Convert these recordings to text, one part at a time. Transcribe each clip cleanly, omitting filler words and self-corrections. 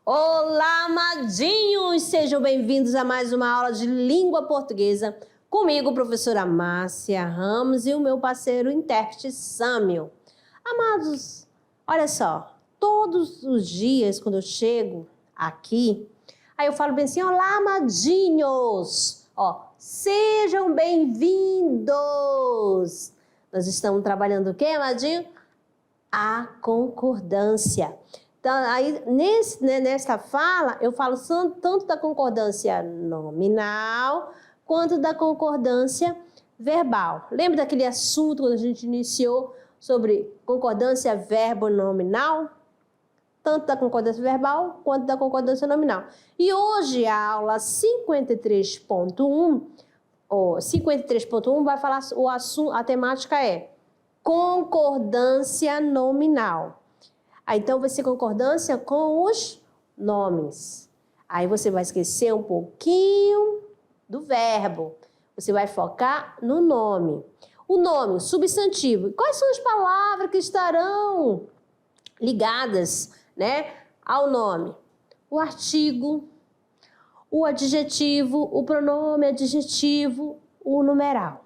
Olá, amadinhos! Sejam bem-vindos a mais uma aula de língua portuguesa comigo, professora Márcia Ramos e o meu parceiro intérprete Sâmio. Amados, olha só, todos os dias quando eu chego aqui, aí eu falo bem assim, olá, amadinhos! Ó, sejam bem-vindos! Nós estamos trabalhando o quê, amadinho? A concordância. Então, aí, nesta fala, eu falo tanto da concordância nominal quanto da concordância verbal. Lembra daquele assunto quando a gente iniciou sobre concordância verbo-nominal? Tanto da concordância verbal quanto da concordância nominal. E hoje a aula 53.1 vai falar, a temática é concordância nominal. Aí, então, vai ser concordância com os nomes. Aí você vai esquecer um pouquinho do verbo. Você vai focar no nome. O nome, o substantivo. Quais são as palavras que estarão ligadas, né, ao nome? O artigo, o adjetivo, o pronome adjetivo, o numeral.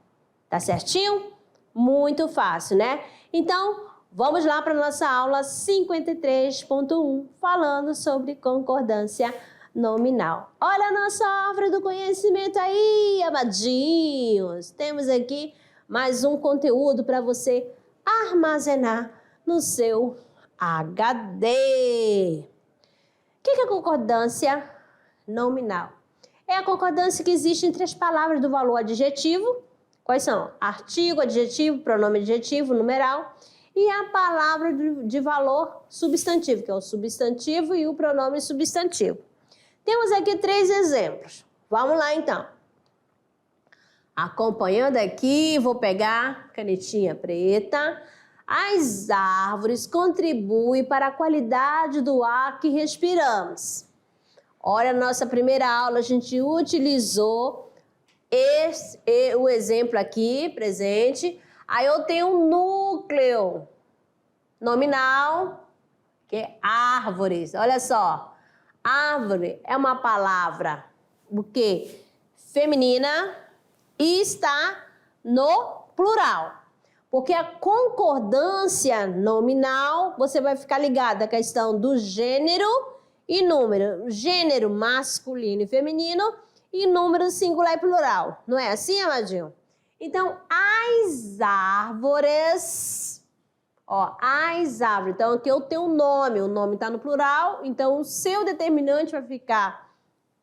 Tá certinho? Muito fácil, né? Então, vamos lá para a nossa aula 53.1, falando sobre concordância nominal. Olha a nossa árvore do conhecimento aí, amadinhos. Temos aqui mais um conteúdo para você armazenar no seu HD. O que é concordância nominal? É a concordância que existe entre as palavras do valor adjetivo. Quais são? Artigo, adjetivo, pronome adjetivo, numeral. E a palavra de valor substantivo, que é o substantivo e o pronome substantivo. Temos aqui 3 exemplos. Vamos lá, então. Acompanhando aqui, vou pegar canetinha preta. As árvores contribuem para a qualidade do ar que respiramos. Olha, na nossa primeira aula, a gente utilizou o exemplo aqui, presente. Aí eu tenho um núcleo nominal, que é árvores. Olha só, árvore é uma palavra, o quê? Feminina e está no plural. Porque a concordância nominal, você vai ficar ligado à questão do gênero e número. Gênero masculino e feminino e número singular e plural. Não é assim, amadinho? Então, as árvores, as árvores. Então, aqui eu tenho o nome está no plural, então o seu determinante vai ficar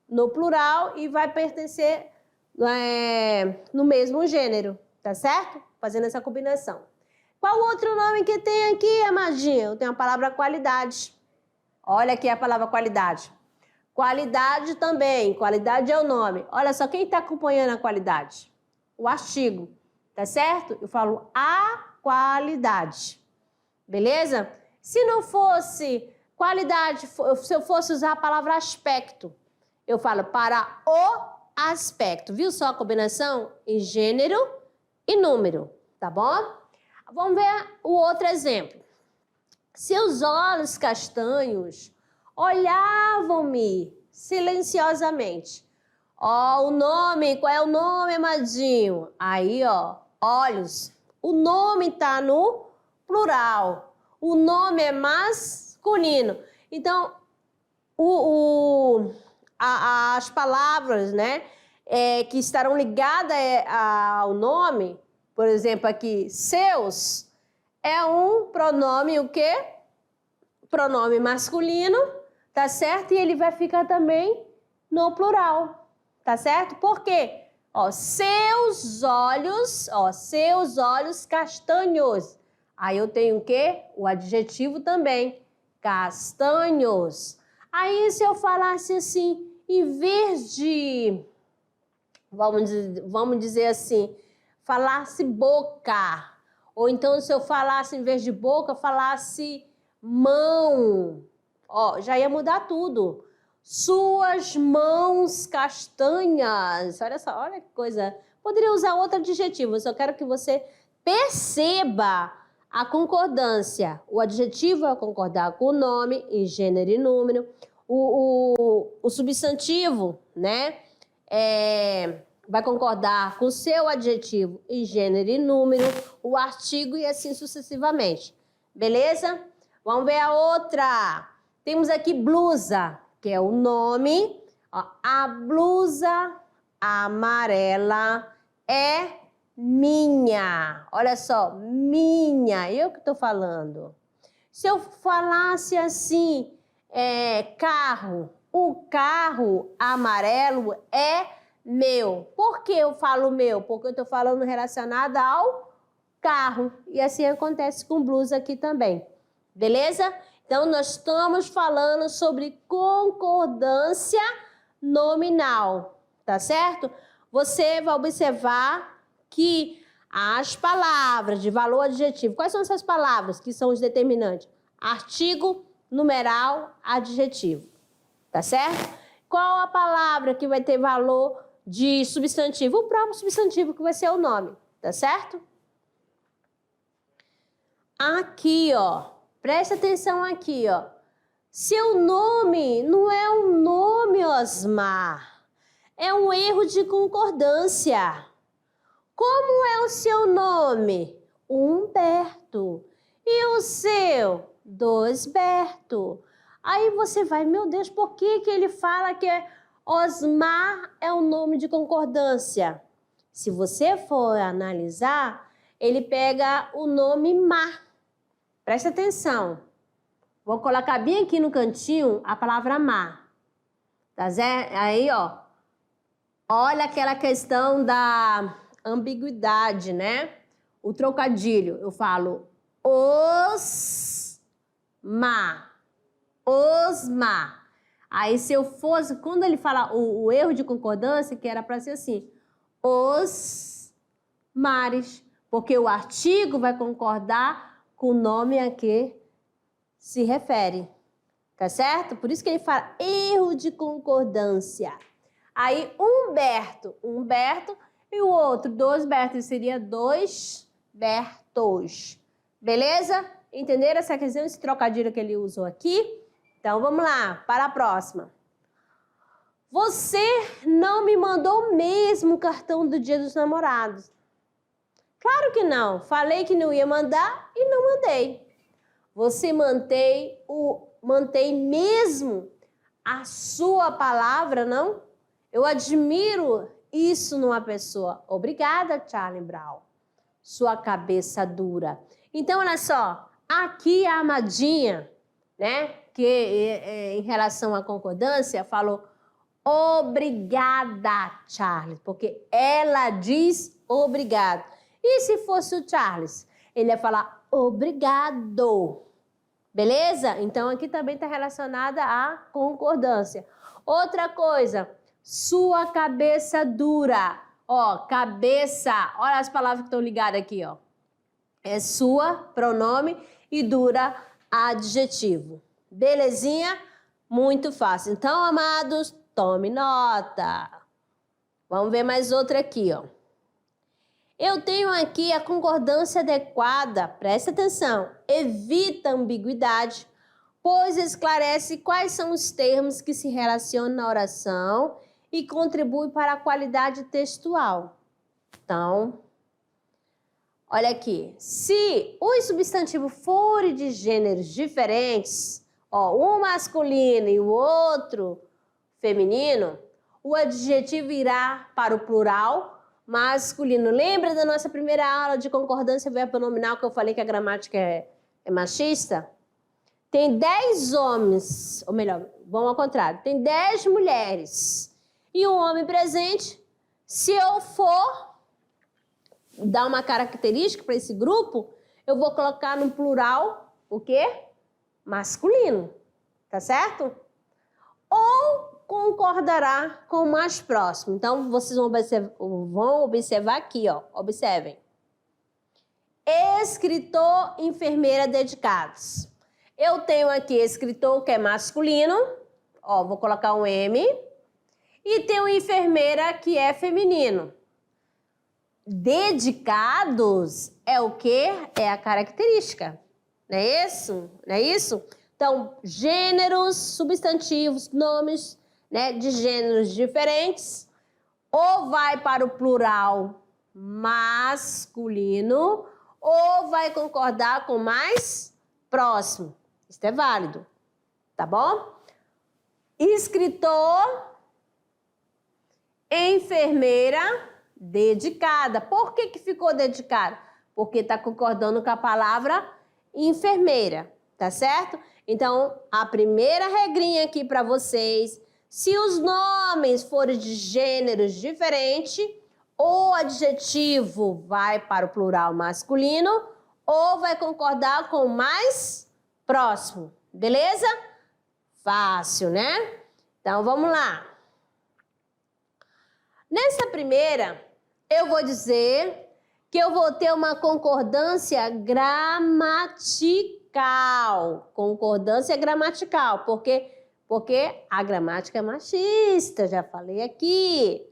no plural e vai pertencer no mesmo gênero, tá certo? Fazendo essa combinação. Qual outro nome que tem aqui, amadinho? Tem a palavra qualidade. Olha aqui a palavra qualidade. Qualidade também, qualidade é o nome. Olha só, quem está acompanhando a qualidade? O artigo, tá certo? Eu falo a qualidade, beleza? Se não fosse qualidade, se eu fosse usar a palavra aspecto, eu falo para o aspecto, viu só a combinação? Em gênero e número, tá bom? Vamos ver o outro exemplo. Seus olhos castanhos olhavam-me silenciosamente. O nome, qual é o nome, amadinho? Aí, olhos. O nome está no plural. O nome é masculino. Então, as palavras, né, que estarão ligadas ao nome, por exemplo, aqui, seus, é um pronome, o quê? Pronome masculino, tá certo? E ele vai ficar também no plural. Tá certo? Por quê? Seus olhos castanhos. Aí eu tenho o quê? O adjetivo também, castanhos. Aí se eu falasse assim, em vez de, vamos dizer assim, falasse boca. Ou então se eu falasse, em vez de boca, falasse mão. Já ia mudar tudo. Suas mãos castanhas. Olha só, olha que coisa. Poderia usar outro adjetivo, eu só quero que você perceba a concordância. O adjetivo vai concordar com o nome em gênero e número. o substantivo, né? Vai concordar com o seu adjetivo em gênero e número, o artigo e assim sucessivamente. Beleza? Vamos ver a outra. Temos aqui blusa, que é o nome. Ó, a blusa amarela é minha. Olha só, minha. Eu que estou falando. Se eu falasse assim, carro, o carro amarelo é meu. Por que eu falo meu? Porque eu estou falando relacionado ao carro. E assim acontece com blusa aqui também. Beleza? Então, nós estamos falando sobre concordância nominal. Tá certo? Você vai observar que as palavras de valor adjetivo, quais são essas palavras que são os determinantes? Artigo, numeral, adjetivo. Tá certo? Qual a palavra que vai ter valor de substantivo? O próprio substantivo que vai ser o nome. Tá certo? Aqui, ó. Presta atenção aqui, ó. Seu nome não é um nome, Osmar. É um erro de concordância. Como é o seu nome? Humberto. E o seu? Dosberto. Aí você vai, meu Deus, por que ele fala que Osmar é um nome de concordância? Se você for analisar, ele pega o nome Mar. Presta atenção. Vou colocar bem aqui no cantinho a palavra mar. Tá certo? Aí, ó. Olha aquela questão da ambiguidade, né? O trocadilho. Eu falo Osmar. Osmar. Aí, se eu fosse... Quando ele fala o erro de concordância, que era para ser assim. Os mares. Porque o artigo vai concordar com o nome a que se refere, tá certo? Por isso que ele fala erro de concordância. Aí, Humberto, e o outro, Dosberto, seria dois Bertos. Beleza? Entenderam essa questão, esse trocadilho que ele usou aqui? Então, vamos lá, para a próxima. Você não me mandou mesmo o cartão do Dia dos Namorados. Claro que não. Falei que não ia mandar e não mandei. Você mantém mesmo a sua palavra, não? Eu admiro isso numa pessoa. Obrigada, Charlie Brown. Sua cabeça dura. Então, olha só. Aqui a Amadinha, né? Que em relação à concordância, falou obrigada, Charles. Porque ela diz obrigado. E se fosse o Charles? Ele ia falar obrigado. Beleza? Então, aqui também está relacionada à concordância. Outra coisa, sua cabeça dura. Ó, cabeça. Olha as palavras que estão ligadas aqui, ó. É sua, pronome, e dura, adjetivo. Belezinha? Muito fácil. Então, amados, tome nota. Vamos ver mais outra aqui, ó. Eu tenho aqui a concordância adequada, presta atenção, evita ambiguidade, pois esclarece quais são os termos que se relacionam na oração e contribui para a qualidade textual. Então, olha aqui, se os substantivos forem de gêneros diferentes, ó, um masculino e o outro feminino, o adjetivo irá para o plural masculino. Lembra da nossa primeira aula de concordância verbo-nominal que eu falei que a gramática é machista? Tem 10 homens, ou melhor, vamos ao contrário, tem 10 mulheres e um homem presente. Se eu for dar uma característica para esse grupo, eu vou colocar no plural o quê? Masculino, tá certo? Ou concordará com o mais próximo. Então, vocês vão observar aqui, ó. Observem. Escritor, enfermeira dedicados. Eu tenho aqui escritor, que é masculino. Ó, vou colocar um M. E tenho enfermeira, que é feminino. Dedicados é o quê? É a característica. Não é isso? Não é isso? Então, gêneros, substantivos, nomes, né, de gêneros diferentes, ou vai para o plural masculino, ou vai concordar com o mais próximo. Isso é válido, tá bom? Escritor, enfermeira, dedicada. Por que ficou dedicada? Porque está concordando com a palavra enfermeira, tá certo? Então, a primeira regrinha aqui para vocês, se os nomes forem de gêneros diferentes, o adjetivo vai para o plural masculino ou vai concordar com o mais próximo, beleza? Fácil, né? Então, vamos lá. Nessa primeira, eu vou dizer que eu vou ter uma concordância gramatical. Concordância gramatical, porque a gramática é machista, já falei aqui.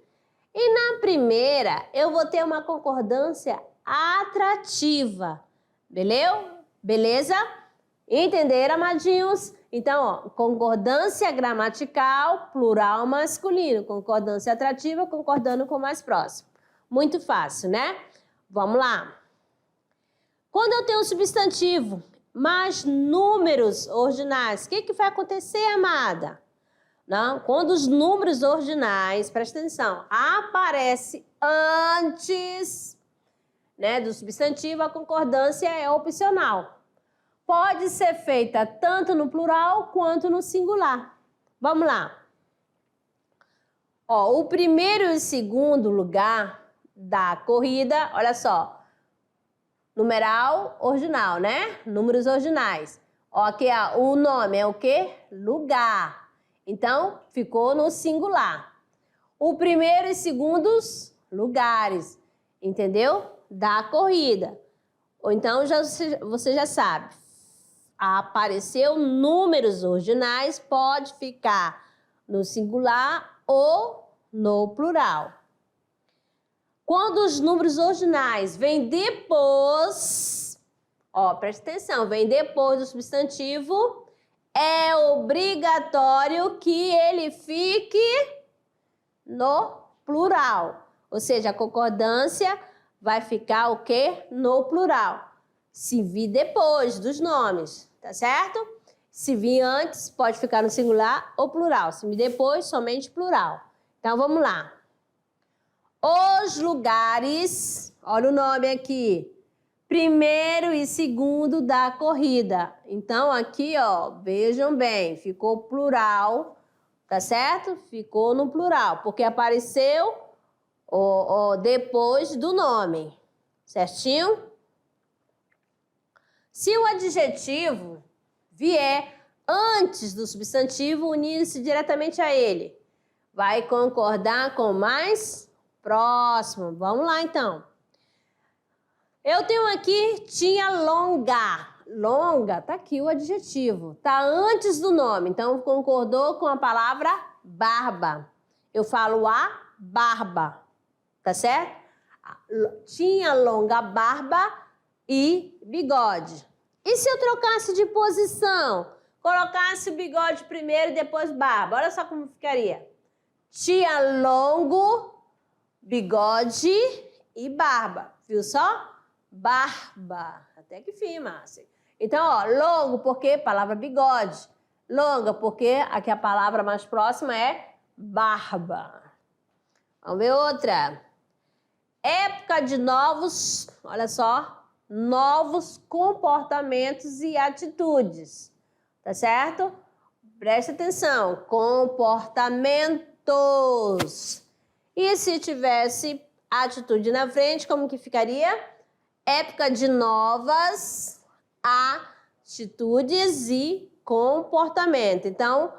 E na primeira, eu vou ter uma concordância atrativa. Beleza? Entenderam, amadinhos? Então, ó, concordância gramatical, plural masculino. Concordância atrativa, concordando com o mais próximo. Muito fácil, né? Vamos lá. Quando eu tenho um substantivo, mais números ordinais, o que vai acontecer, amada? Não? Quando os números ordinais, presta atenção, aparece antes, né, do substantivo, a concordância é opcional. Pode ser feita tanto no plural quanto no singular. Vamos lá. Ó, o primeiro e o segundo lugar da corrida, olha só, numeral ordinal, né? Números ordinais. Ó, aqui o nome é o quê? Lugar. Então, ficou no singular. O primeiro e segundos lugares, entendeu? Da corrida. Ou então, você já sabe. Apareceu números ordinais, pode ficar no singular ou no plural. Quando os números ordinais vêm depois, ó, presta atenção, vem depois do substantivo, é obrigatório que ele fique no plural. Ou seja, a concordância vai ficar o quê? No plural. Se vir depois dos nomes, tá certo? Se vir antes, pode ficar no singular ou plural. Se vir depois, somente plural. Então, vamos lá. Os lugares, olha o nome aqui, primeiro e segundo da corrida. Então, aqui, ó, vejam bem, ficou plural, tá certo? Ficou no plural, porque apareceu depois do nome, certinho? Se o adjetivo vier antes do substantivo, unindo-se diretamente a ele, vai concordar com o mais próximo. Vamos lá, então. Eu tenho aqui, tinha longa. Longa, tá aqui o adjetivo. Tá antes do nome, então concordou com a palavra barba. Eu falo a barba, tá certo? Tinha longa barba e bigode. E se eu trocasse de posição? Colocasse o bigode primeiro e depois barba. Olha só como ficaria. Tinha longo, bigode e barba. Viu só? Barba. Até que fim, Márcia. Então, ó, longo porque palavra bigode. Longa porque aqui a palavra mais próxima é barba. Vamos ver outra. Época de novos, olha só, novos comportamentos e atitudes. Tá certo? Preste atenção. Comportamentos. E se tivesse atitude na frente, como que ficaria? Época de novas atitudes e comportamento. Então,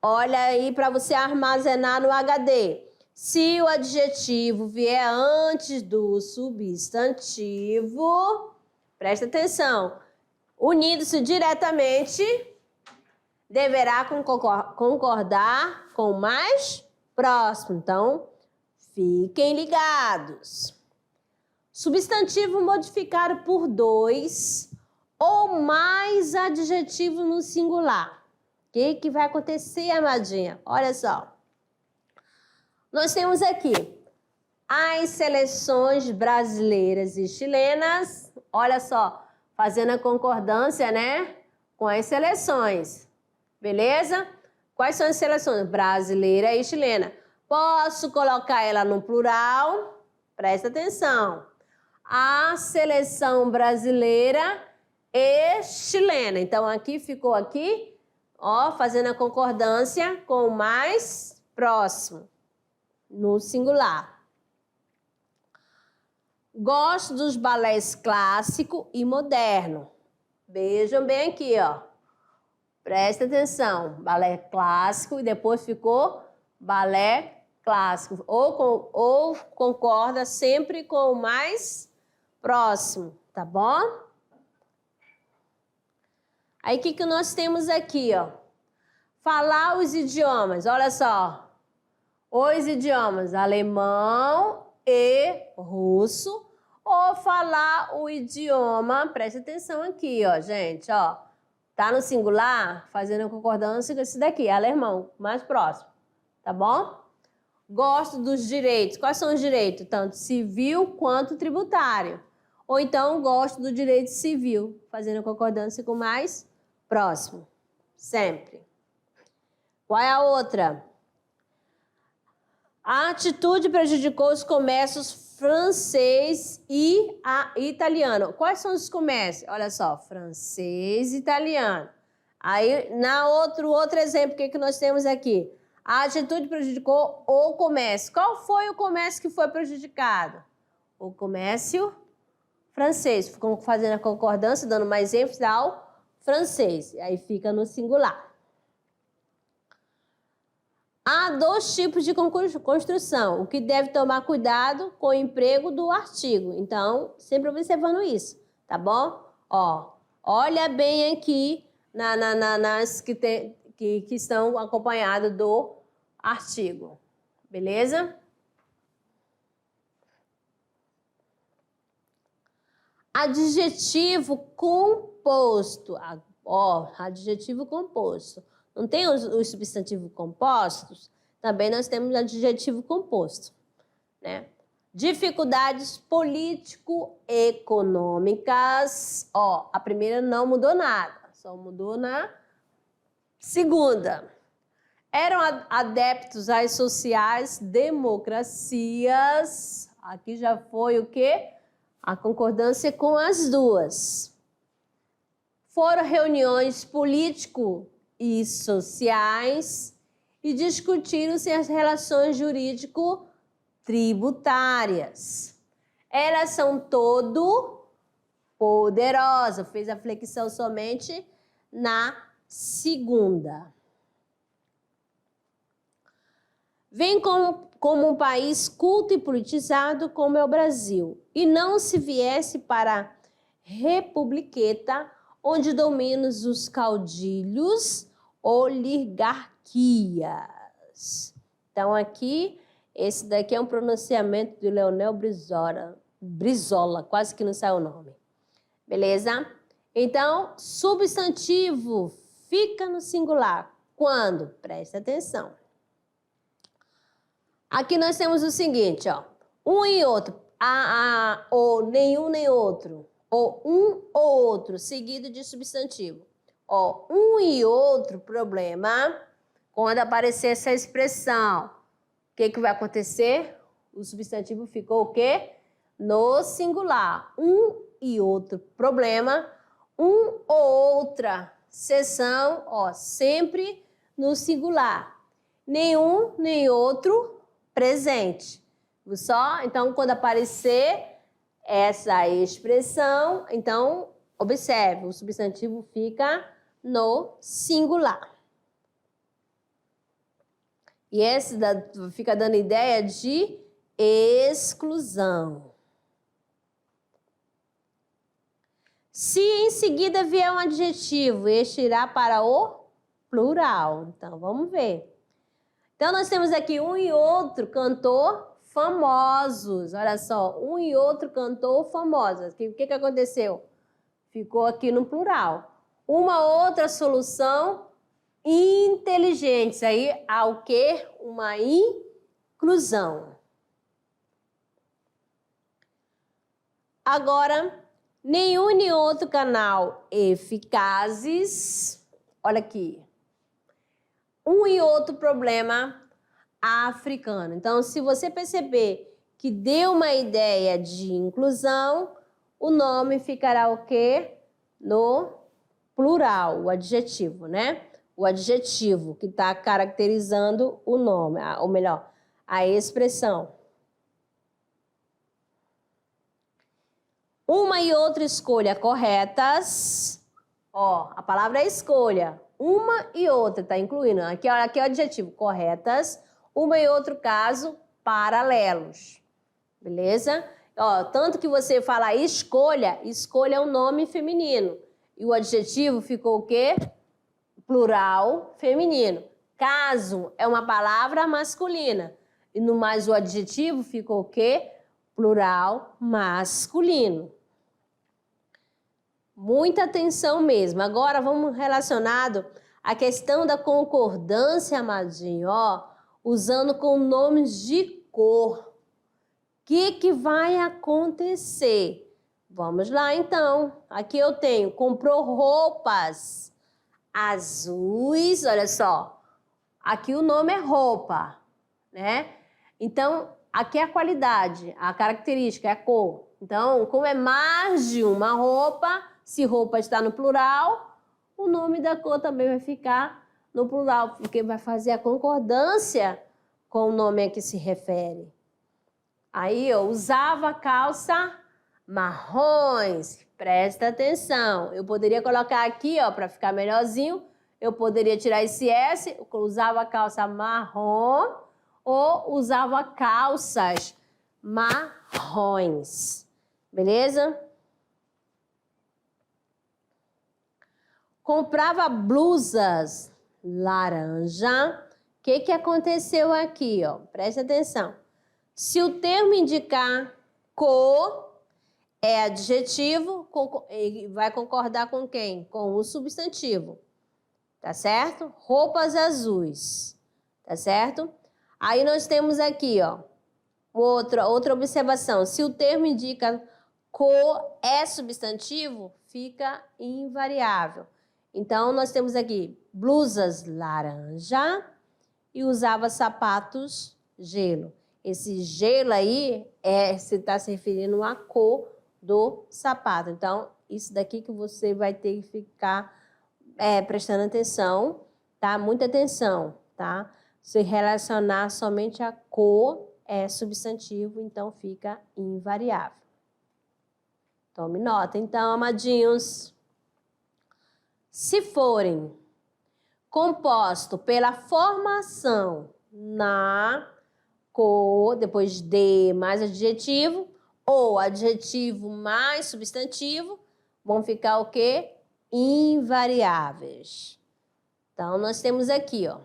olha aí para você armazenar no HD. Se o adjetivo vier antes do substantivo, presta atenção, unindo-se diretamente, deverá concordar com o mais próximo. Então, fiquem ligados. Substantivo modificado por dois ou mais adjetivos no singular. O que vai acontecer, amadinha? Olha só. Nós temos aqui as seleções brasileiras e chilenas. Olha só, fazendo a concordância, né, com as seleções. Beleza? Quais são as seleções? Brasileira e chilena. Posso colocar ela no plural? Presta atenção. A seleção brasileira e chilena. Então, aqui ficou aqui, ó, fazendo a concordância com o mais próximo, no singular. Gosto dos balés clássico e moderno. Vejam bem aqui, ó. Presta atenção. Balé clássico e depois ficou balé clássico. Ou concorda sempre com o mais próximo, tá bom? Aí, o que nós temos aqui, ó? Falar os idiomas. Olha só. Os idiomas alemão e russo. Ou falar o idioma, presta atenção aqui, ó, gente, ó. Tá no singular, fazendo a concordância com esse daqui, alemão, mais próximo, tá bom? Gosto dos direitos. Quais são os direitos? Tanto civil quanto tributário. Ou então, gosto do direito civil, fazendo a concordância com o mais próximo, sempre. Qual é a outra? A atitude prejudicou os comércios francês e italiano. Quais são os comércios? Olha só, francês e italiano. Aí, outro exemplo, o que nós temos aqui? A atitude prejudicou o comércio. Qual foi o comércio que foi prejudicado? O comércio francês. Ficam fazendo a concordância, dando mais ênfase ao francês. Aí fica no singular. Há dois tipos de construção, o que deve tomar cuidado com o emprego do artigo. Então, sempre observando isso, tá bom? Ó, olha bem aqui nas que estão acompanhadas do artigo, beleza? Adjetivo composto. Ó, adjetivo composto. Não tem os substantivos compostos? Também nós temos adjetivo composto, né? Dificuldades político-econômicas. Ó, a primeira não mudou nada, só mudou na segunda. Eram adeptos às sociais democracias. Aqui já foi o quê? A concordância com as duas. Foram reuniões político e sociais e discutiram-se as relações jurídico-tributárias. Elas são todo poderosas. Fez a flexão somente na segunda. Vem como um país culto e politizado como é o Brasil, e não se viesse para republiqueta, onde dominam os caudilhos, oligarquias. Então, aqui, esse daqui é um pronunciamento de Leonel Brizola, quase que não sai o nome. Beleza? Então, substantivo fica no singular. Quando? Presta atenção. Aqui nós temos o seguinte, ó. Um e outro. Ou nenhum nem outro. Ou um ou outro, seguido de substantivo. Ó, um e outro problema, quando aparecer essa expressão, o que vai acontecer? O substantivo ficou o quê? No singular. Um e outro problema, um ou outra seção, ó, sempre no singular. Nenhum nem outro presente. Só, então, quando aparecer essa expressão, então, observe, o substantivo fica no singular. E esse fica dando ideia de exclusão. Se em seguida vier um adjetivo, este irá para o plural. Então, vamos ver. Então, nós temos aqui um e outro cantor famosos. Olha só, um e outro cantor famosos. O que aconteceu? ficou aqui no plural. Uma outra solução, inteligentes. Aí há o quê? Uma inclusão. Agora, nenhum nem outro canal eficazes. Olha aqui. Um e outro problema africano. Então, se você perceber que deu uma ideia de inclusão, o nome ficará o quê? No plural, o adjetivo, né? O adjetivo que está caracterizando o nome, ou melhor, a expressão. Uma e outra escolha corretas. Ó, a palavra é escolha. Uma e outra, tá incluindo. Aqui é o adjetivo, corretas. Uma e outro caso, paralelos. Beleza? Ó, tanto que você fala escolha, escolha é um nome feminino. E o adjetivo ficou o quê? Plural feminino. Caso é uma palavra masculina. E no mais o adjetivo ficou o quê? Plural masculino. Muita atenção mesmo. Agora vamos relacionado à questão da concordância, amadinho, ó, usando com nomes de cor. O que vai acontecer? Vamos lá, então. Aqui eu tenho, comprou roupas azuis, olha só. Aqui o nome é roupa, né? Então, aqui é a qualidade, a característica, é a cor. Então, como é mais de uma roupa, se roupa está no plural, o nome da cor também vai ficar no plural, porque vai fazer a concordância com o nome a que se refere. Aí eu usava calça marrons, presta atenção. Eu poderia colocar aqui, ó, para ficar melhorzinho, eu poderia tirar esse S, eu usava calça marrom ou usava calças marrons. Beleza? Comprava blusas laranja. O que aconteceu aqui, ó? Presta atenção. Se o termo indicar cor, é adjetivo, vai concordar com quem? Com o substantivo. Tá certo? Roupas azuis. Tá certo? Aí nós temos aqui, ó, outra observação. Se o termo indica cor é substantivo, fica invariável. Então, nós temos aqui blusas laranja e usava sapatos gelo. Esse gelo aí se está se referindo à cor do sapato. Então, isso daqui que você vai ter que ficar prestando atenção, tá? Muita atenção, tá? Se relacionar somente a cor é substantivo, então fica invariável. Tome nota, então, amadinhos. Se forem composto pela formação na cor, depois de mais adjetivo, ou adjetivo mais substantivo, vão ficar o quê? Invariáveis. Então, nós temos aqui, ó.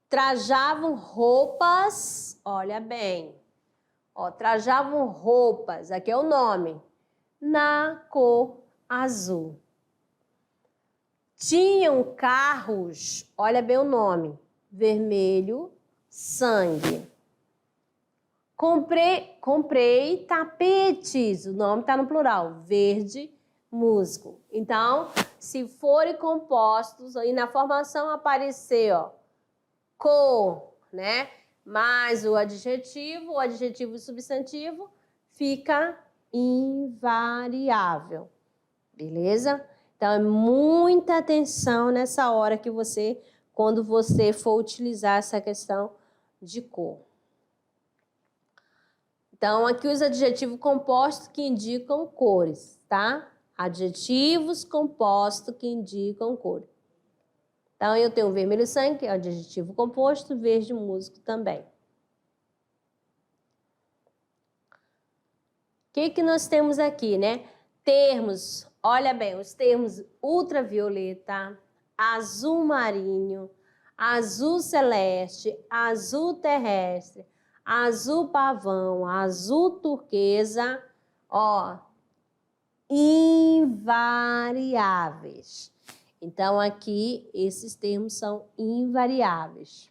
Trajavam roupas, olha bem, ó, trajavam roupas, aqui é o nome, na cor azul. Tinham carros, olha bem o nome, vermelho, sangue. Comprei tapetes, o nome está no plural, verde, musgo. Então, se forem compostos, aí na formação aparecer, ó, cor, né? Mais o adjetivo e substantivo, fica invariável. Beleza? Então, é muita atenção nessa hora que quando você for utilizar essa questão de cor. Então, aqui os adjetivos compostos que indicam cores, tá? Adjetivos compostos que indicam cores. Então, eu tenho vermelho sangue, que é o adjetivo composto, verde musgo também. O que nós temos aqui, né? Termos, olha bem, os termos ultravioleta, azul marinho, azul celeste, azul terrestre, azul pavão, azul turquesa, ó, invariáveis. Então, aqui, esses termos são invariáveis.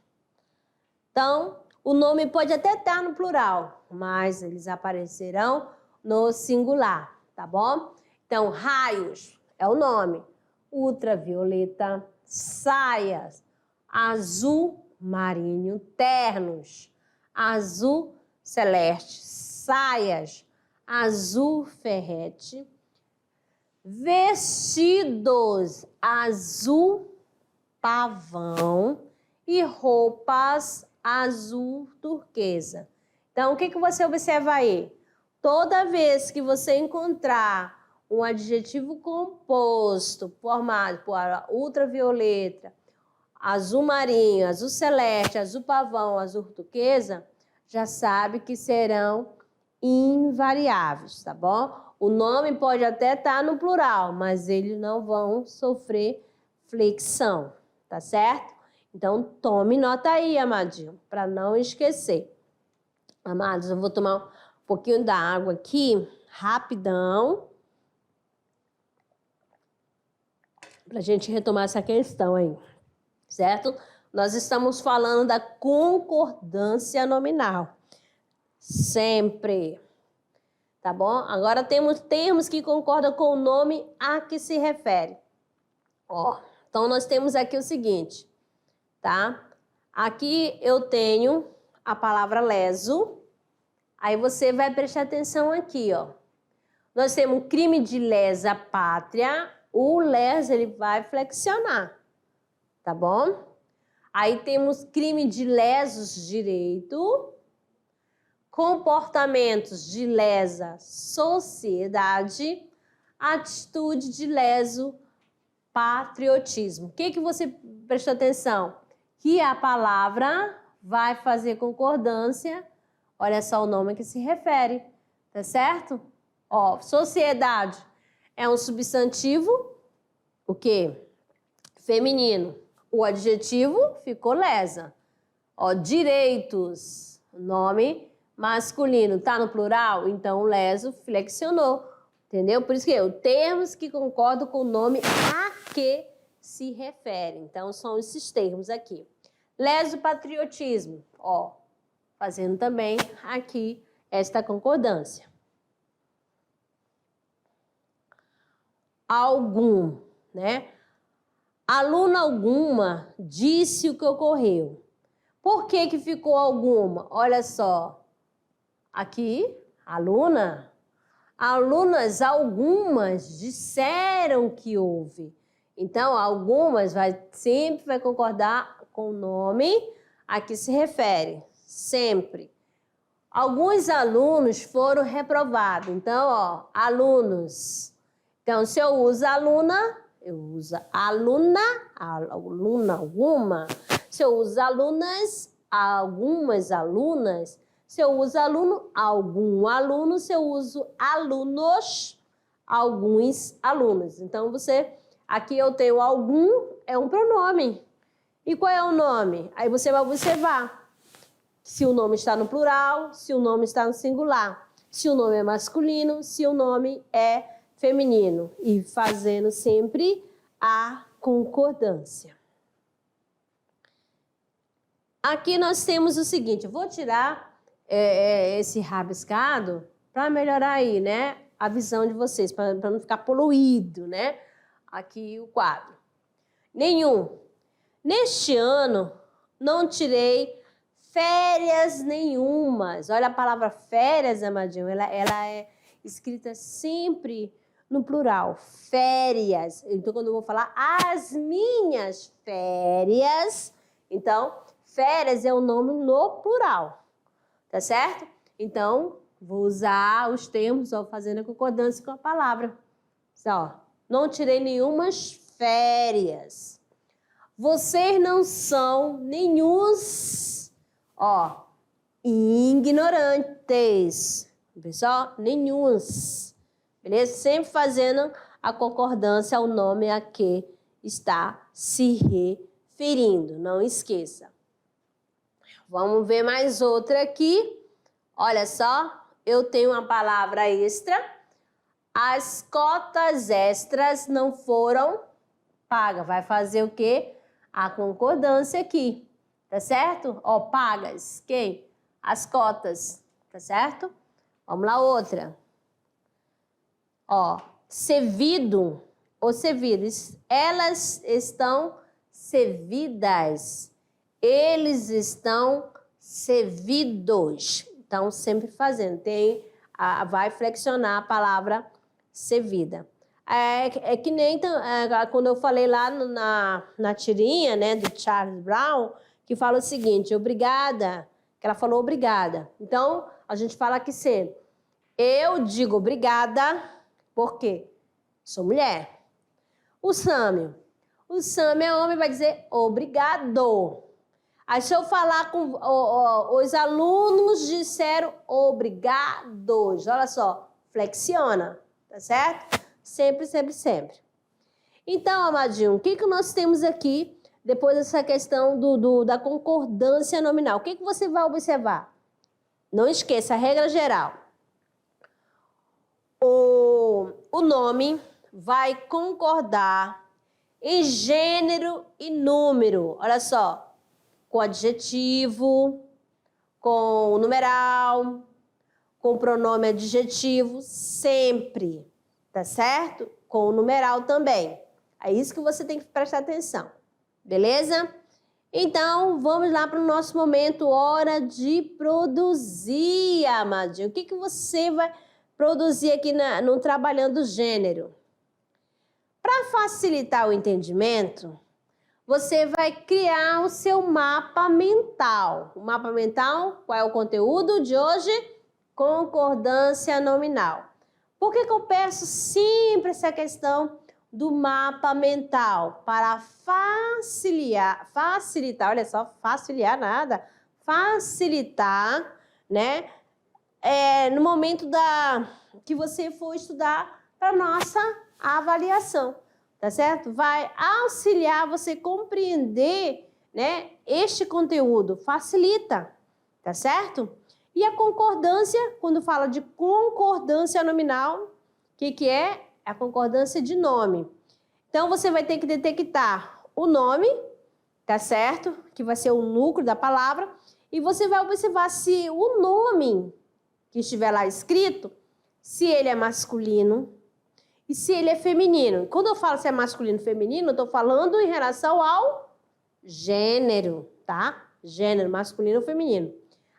Então, o nome pode até estar no plural, mas eles aparecerão no singular, tá bom? Então, raios é o nome. Ultravioleta, saias, azul marinho, ternos, azul celeste, saias, azul ferrete, vestidos, azul pavão e roupas azul turquesa. Então, o que você observa aí? Toda vez que você encontrar um adjetivo composto formado por ultravioleta, azul marinho, azul celeste, azul pavão, azul turquesa, já sabe que serão invariáveis, tá bom? O nome pode até estar no plural, mas eles não vão sofrer flexão, tá certo? Então, tome nota aí, amadinho, para não esquecer. Amados, eu vou tomar um pouquinho da água aqui, rapidão, para a gente retomar essa questão aí, certo? Nós estamos falando da concordância nominal. Sempre. Tá bom? Agora temos termos que concordam com o nome a que se refere. Ó, então, nós temos aqui o seguinte, tá? Aqui eu tenho a palavra leso. Aí você vai prestar atenção aqui, ó. Nós temos crime de lesa pátria. O lesa, ele vai flexionar, tá bom? Aí temos crime de lesos direito, comportamentos de lesa sociedade, atitude de leso patriotismo. O que você prestou atenção? Que a palavra vai fazer concordância, olha só o nome que se refere, tá certo? Ó, sociedade é um substantivo, o quê? Feminino. O adjetivo ficou lesa. Ó, direitos, nome masculino, tá no plural? Então, o leso flexionou, entendeu? Por isso que termos que concordam com o nome a que se refere. Então, são esses termos aqui. Leso patriotismo, ó, fazendo também aqui esta concordância. Algum, né? Aluna alguma disse o que ocorreu. Por que ficou alguma? Olha só. Aqui, aluna. Alunas algumas disseram que houve. Então, algumas sempre vai concordar com o nome a que se refere. Sempre. Alguns alunos foram reprovados. Então, ó, alunos. Então, se eu uso aluna, eu uso aluna, aluna alguma. Se eu uso alunas, algumas alunas. Se eu uso aluno, algum aluno. Se eu uso alunos, alguns alunos. Então, aqui eu tenho algum, é um pronome. E qual é o nome? Aí você vai observar se o nome está no plural, se o nome está no singular, se o nome é masculino, se o nome é feminino. E fazendo sempre a concordância. Aqui nós temos o seguinte, eu vou tirar esse rabiscado para melhorar aí, né, a visão de vocês, para não ficar poluído, né, aqui o quadro. Nenhum. Neste ano, não tirei férias nenhumas. Olha a palavra férias, amadinho, ela é escrita sempre no plural. Férias. Então, quando eu vou falar as minhas férias, então, férias é o nome no plural. Tá certo? Então, vou usar os termos, ó, fazendo a concordância com a palavra. Ó, não tirei nenhumas férias. Vocês não são nenhuns, ó, ignorantes. Pessoal, nenhuns. Beleza? Sempre fazendo a concordância ao nome a que está se referindo. Não esqueça. Vamos ver mais outra aqui. Olha só, eu tenho uma palavra extra. as cotas extras não foram pagas. Vai fazer o quê? A concordância aqui, tá certo? Ó, pagas, quem? As cotas, tá certo? Vamos lá, outra. Ó, servido ou servidos, elas estão servidas, eles estão servidos. Então, sempre fazendo, vai flexionar a palavra servida. É que nem quando eu falei lá na tirinha, né, do Charles Brown, que fala o seguinte, obrigada, que ela falou obrigada. Então, a gente fala aqui sempre, eu digo obrigada, por quê? Sou mulher. O Sâmio é homem, vai dizer obrigado. Aí se eu falar com os alunos disseram obrigados, olha só, flexiona, tá certo? Sempre, sempre, sempre. Então, amadinho, o que nós temos aqui depois dessa questão da concordância nominal? O que você vai observar? Não esqueça a regra geral. O nome vai concordar em gênero e número. Olha só, com adjetivo, com numeral, com pronome adjetivo, sempre, tá certo? Com o numeral também. É isso que você tem que prestar atenção, beleza? Então, vamos lá para o nosso momento, hora de produzir, amadinho. O que você vai produzir aqui no Trabalhando Gênero? Para facilitar o entendimento, você vai criar o seu mapa mental. O mapa mental, qual é o conteúdo de hoje? Concordância nominal. Por que eu peço sempre essa questão do mapa mental? Para facilitar, olha só, facilitar, né? No momento que você for estudar para nossa avaliação, tá certo? Vai auxiliar você compreender, né, este conteúdo, facilita, tá certo? E a concordância, quando fala de concordância nominal, o que é? A concordância de nome. Então, você vai ter que detectar o nome, tá certo? Que vai ser o núcleo da palavra, e você vai observar se o nome que estiver lá escrito, se ele é masculino e se ele é feminino. Quando eu falo se é masculino ou feminino, eu estou falando em relação ao gênero, tá? Gênero, masculino ou feminino.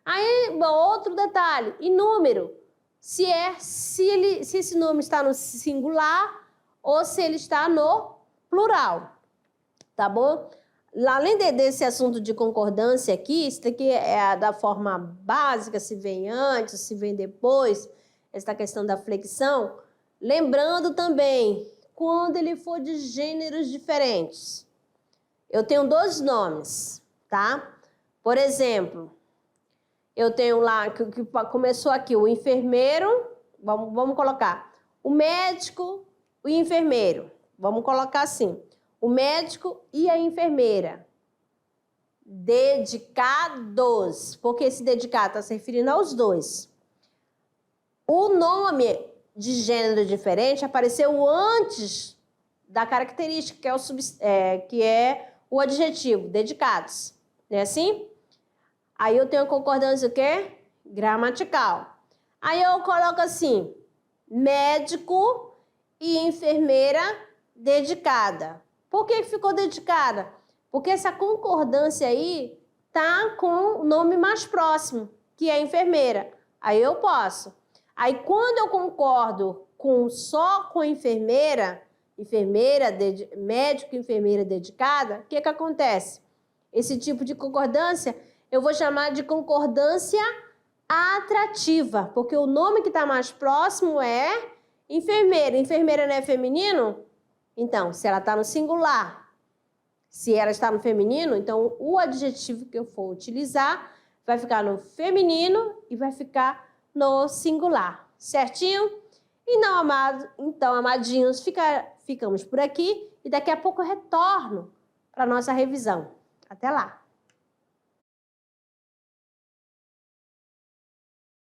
Aí, outro detalhe, e número, se esse nome está no singular ou se ele está no plural, tá bom? Além desse assunto de concordância aqui, isso daqui é da forma básica, se vem antes, se vem depois, essa questão da flexão. Lembrando também, quando ele for de gêneros diferentes. Eu tenho dois nomes, tá? Por exemplo, eu tenho lá, que começou aqui, o enfermeiro, vamos colocar, o médico e o enfermeiro. Vamos colocar assim. O médico e a enfermeira. Dedicados. Porque esse dedicado está se referindo aos dois. O nome de gênero diferente apareceu antes da característica, que é o adjetivo, dedicados. Não é assim? Aí eu tenho a concordância o quê? Gramatical. Aí eu coloco assim, médico e enfermeira dedicada. Por que ficou dedicada? Porque essa concordância aí tá com o nome mais próximo, que é enfermeira. Aí eu posso. Aí quando eu concordo só com enfermeira, médico e enfermeira dedicada, o que acontece? Esse tipo de concordância eu vou chamar de concordância atrativa, porque o nome que está mais próximo é enfermeira. Enfermeira não é feminino? Então, se ela está no singular, se ela está no feminino, então o adjetivo que eu for utilizar vai ficar no feminino e vai ficar no singular, certinho? E não, então, amadinhos, ficamos por aqui e daqui a pouco eu retorno para a nossa revisão. Até lá!